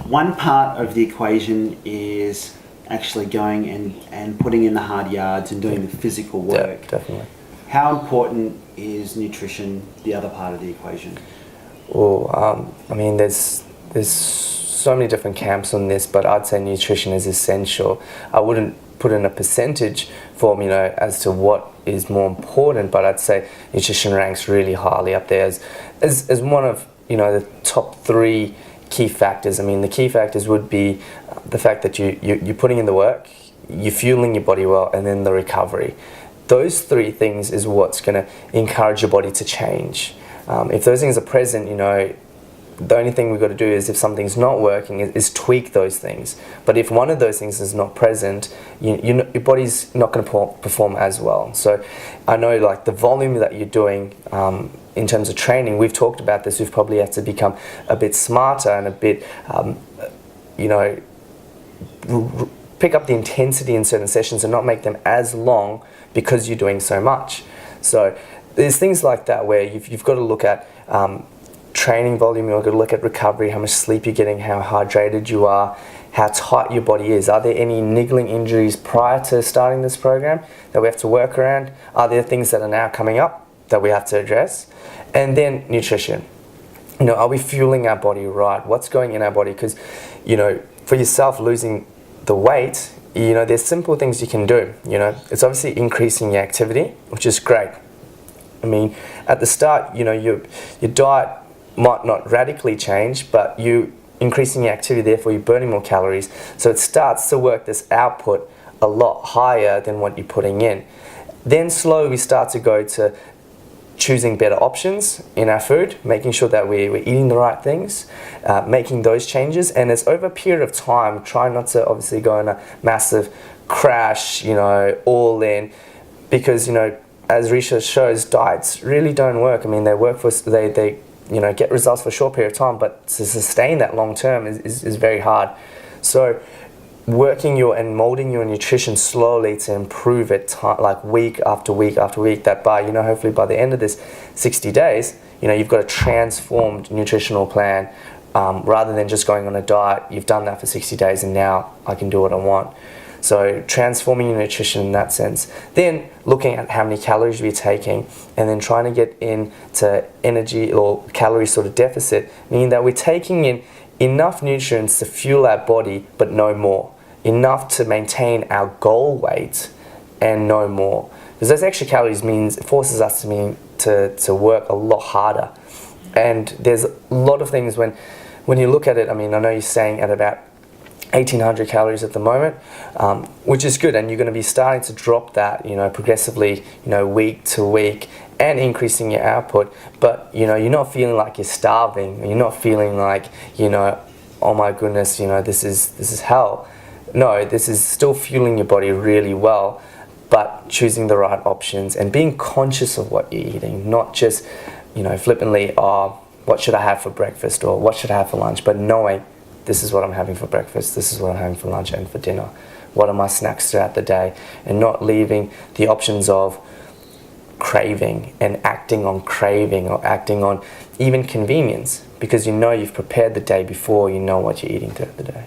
one part of the equation is actually going and putting in the hard yards and doing the physical work. Yeah, definitely. How important is nutrition, the other part of the equation? Well, I mean, there's so many different camps on this, but I'd say nutrition is essential. I wouldn't put in a percentage form, as to what is more important, but I'd say nutrition ranks really highly up there as one of, the top 3 key factors. I mean, the key factors would be the fact that you're putting in the work, you're fueling your body well, and then the recovery. Those 3 things is what's going to encourage your body to change. If those things are present, the only thing we've got to do is, if something's not working, is tweak those things. But if one of those things is not present, your body's not going to perform as well. So I know, like, the volume that you're doing in terms of training, we've talked about this, we've probably have to become a bit smarter and a bit, pick up the intensity in certain sessions and not make them as long because you're doing so much. So there's things like that where you've got to look at training volume, you've got to look at recovery, how much sleep you're getting, how hydrated you are, how tight your body is. Are there any niggling injuries prior to starting this program that we have to work around? Are there things that are now coming up that we have to address? And then nutrition. Are we fueling our body right? What's going in our body? Because, for yourself, losing the weight, there's simple things you can do. It's obviously increasing your activity, which is great. I mean, at the start, your diet might not radically change, but you increasing your activity, therefore you're burning more calories. So it starts to work this output a lot higher than what you're putting in. Then slowly we start to go to choosing better options in our food, making sure that we're eating the right things, making those changes. And it's over a period of time, try not to obviously go on a massive crash, all in, because, as research shows, diets really don't work. I mean, they work for, they get results for a short period of time, but to sustain that long term is very hard. So working and molding your nutrition slowly to improve it, like week after week after week, that by, hopefully by the end of this 60 days, you've got a transformed nutritional plan, rather than just going on a diet. You've done that for 60 days and now I can do what I want. So transforming your nutrition in that sense. Then looking at how many calories you're taking, and then trying to get into energy or calorie sort of deficit, meaning that we're taking in enough nutrients to fuel our body, but no more. Enough to maintain our goal weight and no more. Because those extra calories it forces us to work a lot harder. And there's a lot of things when you look at it. I mean, I know you're staying at about 1,800 calories at the moment, which is good, and you're going to be starting to drop that, progressively, week to week, and increasing your output. But you're not feeling like you're starving. You're not feeling like, oh my goodness, this is hell. No, this is still fueling your body really well, but choosing the right options and being conscious of what you're eating, not just, flippantly, what should I have for breakfast or what should I have for lunch, but knowing, this is what I'm having for breakfast, this is what I'm having for lunch and for dinner. What are my snacks throughout the day? And not leaving the options of craving and acting on craving or acting on even convenience, because you've prepared the day before, you know what you're eating throughout the day.